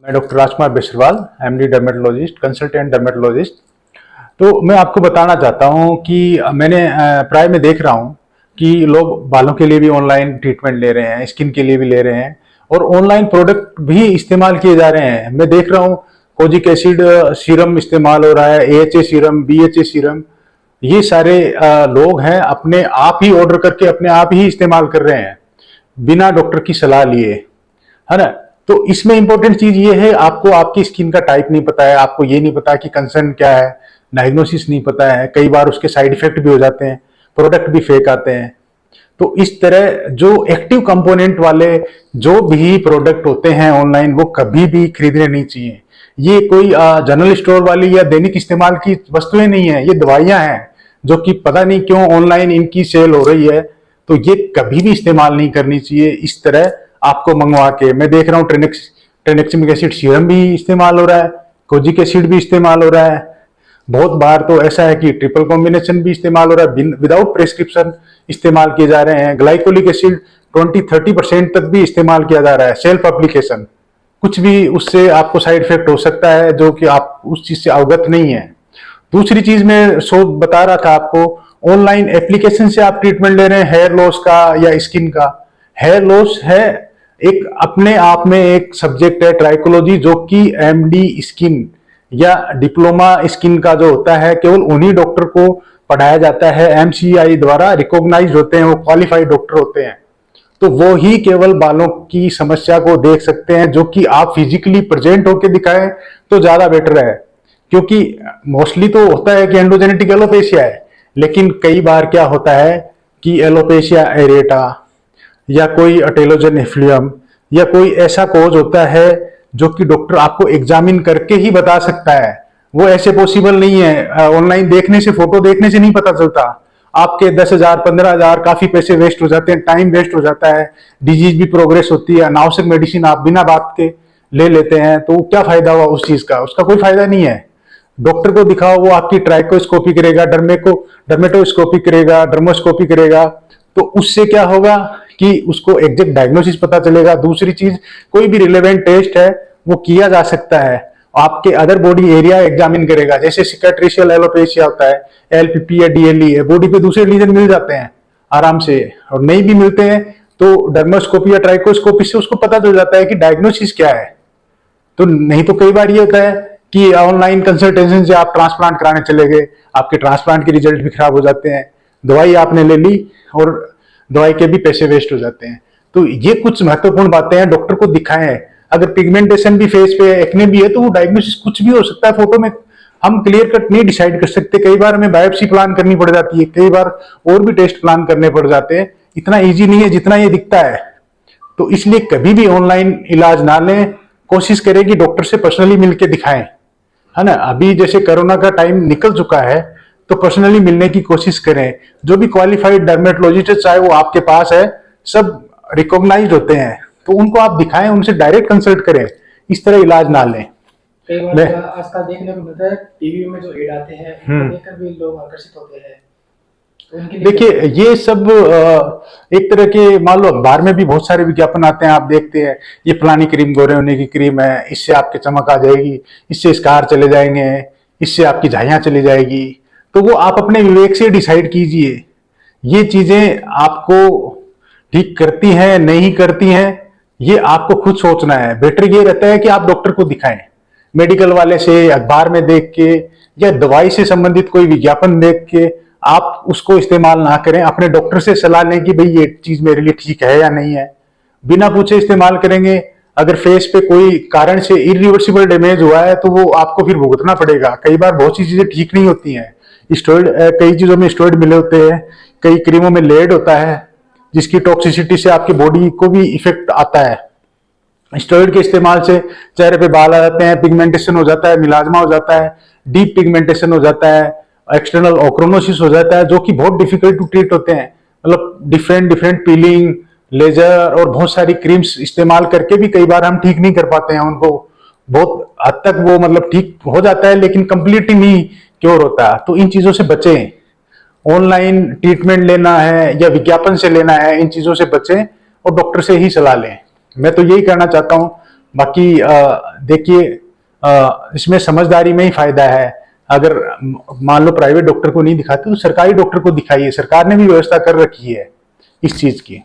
मैं डॉक्टर राजकुमार बेसरवाल, MD dermatologist, consultant dermatologist. तो मैं आपको बताना चाहता हूं कि मैंने प्राय में देख रहा हूं कि लोग बालों के लिए भी ऑनलाइन ट्रीटमेंट ले रहे हैं, स्किन के लिए भी ले रहे हैं और ऑनलाइन प्रोडक्ट भी इस्तेमाल किए जा रहे हैं। मैं देख रहा हूं कोजिक एसिड सीरम इस्तेमाल हो रहा है, एएचए सीरम, बीएचए सीरम, ये सारे लोग हैं अपने आप ही ऑर्डर करके अपने आप ही इस्तेमाल कर रहे हैं बिना डॉक्टर की सलाह लिए, है ना। तो इसमें इंपॉर्टेंट चीज ये है, आपको आपकी स्किन का टाइप नहीं पता है, आपको ये नहीं पता कि कंसर्न क्या है, डायग्नोसिस नहीं पता है, कई बार उसके साइड इफेक्ट भी हो जाते हैं, प्रोडक्ट भी फेक आते हैं। तो इस तरह जो एक्टिव कंपोनेंट वाले जो भी प्रोडक्ट होते हैं ऑनलाइन, वो कभी भी खरीदने नहीं चाहिए। ये कोई जनरल स्टोर वाली या दैनिक इस्तेमाल की वस्तुएं नहीं है, ये दवाइयां हैं जो कि पता नहीं क्यों ऑनलाइन इनकी सेल हो रही है। तो ये कभी भी इस्तेमाल नहीं करनी चाहिए इस तरह आपको मंगवा के। मैं देख रहा हूँ ट्रेनेक्सिमिक एसिड सीरम भी इस्तेमाल हो रहा है, कोजिक एसिड भी इस्तेमाल हो रहा है, बहुत बार तो ऐसा है कि ट्रिपल कॉम्बिनेशन भी इस्तेमाल हो रहा है, विदाउट प्रेस्क्रिप्शन इस्तेमाल किए जा रहे हैं। ग्लाइकोलिक एसिड 20-30% तक भी इस्तेमाल किया जा रहा है, सेल्फ एप्लीकेशन। कुछ भी उससे आपको साइड इफेक्ट हो सकता है जो कि आप उस चीज से अवगत नहीं है। दूसरी चीज मैं बता रहा था आपको, ऑनलाइन एप्लीकेशन से आप ट्रीटमेंट ले रहे हैं हेयर लॉस का या स्किन का। हेयर लॉस है एक अपने आप में एक सब्जेक्ट है ट्राइकोलॉजी, जो कि एमडी स्किन या डिप्लोमा स्किन का जो होता है केवल उन्हीं डॉक्टर को पढ़ाया जाता है, एमसीआई द्वारा रिकॉग्नाइज्ड होते हैं, वो क्वालिफाइड डॉक्टर होते हैं। तो वो ही केवल बालों की समस्या को देख सकते हैं, जो कि आप फिजिकली प्रेजेंट होकर दिखाएं तो ज्यादा बेटर है। क्योंकि मोस्टली तो होता है कि एंडोजेनेटिक एलोपेशिया है, लेकिन कई बार क्या होता है कि एलोपेशिया एरेटा या कोई अटेलोजन एफ्लुएम या कोई ऐसा कोज होता है जो कि डॉक्टर आपको एग्जामिन करके ही बता सकता है। वो ऐसे पॉसिबल नहीं है, ऑनलाइन देखने से, फोटो देखने से नहीं पता चलता। आपके 10,000 15,000 काफी पैसे वेस्ट हो जाते हैं, टाइम वेस्ट हो जाता है, डिजीज भी प्रोग्रेस होती है, अनावश्यक मेडिसिन आप बिना बात के ले लेते हैं। तो क्या फायदा हुआ उस चीज का? उसका कोई फायदा नहीं है। डॉक्टर को दिखाओ, वो आपकी ट्राइकोस्कोपी करेगा, डर्मेटोस्कोपी करेगा, डर्मोस्कोपी करेगा। तो उससे क्या होगा कि उसको एग्जैक्ट डायग्नोसिस पता चलेगा। दूसरी चीज, कोई भी रिलेवेंट टेस्ट है वो किया जा सकता है। आपके अदर बॉडी एरिया एग्जामिन करेगा, जैसे सिकाट्रिशियल एलोपेशिया होता है, एलपीपी या डीएलई है, बॉडी पे दूसरे लीजन मिल जाते हैं आराम से, और नहीं भी मिलते हैं तो डर्मोस्कोपी या ट्राइकोस्कोपी से उसको पता चल जाता है कि डायग्नोसिस क्या है। तो नहीं तो कई बार ये होता है कि ऑनलाइन कंसल्टेशन से आप ट्रांसप्लांट कराने चले गए, आपके ट्रांसप्लांट के रिजल्ट भी खराब हो जाते हैं, दवाई आपने ले ली और दवाई के भी पैसे वेस्ट हो जाते हैं। तो ये कुछ महत्वपूर्ण बातें हैं, डॉक्टर को दिखाएं। अगर पिगमेंटेशन भी फेस पे है, एक्ने भी है, तो वो डायग्नोसिस कुछ भी हो सकता है। फोटो में हम क्लियर कट नहीं डिसाइड कर सकते, कई बार हमें बायोप्सी प्लान करनी पड़ जाती है, कई बार और भी टेस्ट प्लान करने पड़ जाते हैं। इतना ईजी नहीं है जितना ये दिखता है। तो इसलिए कभी भी ऑनलाइन इलाज ना लें, कोशिश करें कि डॉक्टर से पर्सनली मिलकर दिखाएं, है ना। अभी जैसे कोरोना का टाइम निकल चुका है, तो पर्सनली मिलने की कोशिश करें। जो भी क्वालिफाइड डर्मेटोलॉजिस्ट चाहे वो आपके पास है, सब रिकॉग्नाइज्ड होते हैं, तो उनको आप दिखाएं, उनसे डायरेक्ट कंसल्ट करें, इस तरह इलाज ना लें। कई बार आजकल देखने को मिलता है टीवी में जो एड आते हैं उनको देखकर भी लोग आकर्षित होते हैं। तो देखिए, ये सब एक तरह के, मान लो अखबार में भी बहुत सारे विज्ञापन आते हैं, आप देखते हैं, ये फलानी क्रीम गोरे होने की क्रीम है, इससे आपकी चमक आ जाएगी, इससे स्कार चले जाएंगे, इससे आपकी झाइयां चली जाएगी। तो वो आप अपने विवेक से डिसाइड कीजिए, ये चीजें आपको ठीक करती हैं नहीं करती हैं, ये आपको खुद सोचना है। बेटर ये रहता है कि आप डॉक्टर को दिखाएं, मेडिकल वाले से, अखबार में देख के या दवाई से संबंधित कोई विज्ञापन देख के आप उसको इस्तेमाल ना करें। अपने डॉक्टर से सलाह लें कि भाई ये चीज मेरे लिए ठीक है या नहीं है। बिना पूछे इस्तेमाल करेंगे, अगर फेस पे कोई कारण से इरिवर्सिबल डैमेज हुआ है तो वो आपको फिर भुगतना पड़ेगा। कई बार बहुत सी चीजें ठीक नहीं होती हैं, स्टेरॉइड, कई चीजों में स्टेरॉइड मिले होते हैं, कई क्रीमों में लेड होता है, जिसकी टॉक्सिसिटी से आपकी बॉडी को भी इफेक्ट आता है। स्टेरॉइड के इस्तेमाल से चेहरे पे बाल आ जाते हैं, पिगमेंटेशन हो जाता है, मिलाजमा हो जाता है, डीप पिगमेंटेशन हो जाता है, एक्सटर्नल ओक्रोनोसिस हो जाता है, जो कि बहुत डिफिकल्ट टू ट्रीट होते हैं। मतलब डिफरेंट डिफरेंट पीलिंग, लेजर और बहुत सारी क्रीम्स इस्तेमाल करके भी कई बार हम ठीक नहीं कर पाते हैं उनको। बहुत हद तक वो मतलब ठीक हो जाता है, लेकिन कंप्लीटली नहीं क्योर होता। तो इन चीजों से बचें। ऑनलाइन ट्रीटमेंट लेना है या विज्ञापन से लेना है, इन चीजों से बचें और डॉक्टर से ही सलाह लें। मैं तो यही कहना चाहता हूं बाकी देखिए, इसमें समझदारी में ही फायदा है। अगर मान लो प्राइवेट डॉक्टर को नहीं दिखाते तो सरकारी डॉक्टर को दिखाइए, सरकार ने भी व्यवस्था कर रखी है इस चीज की।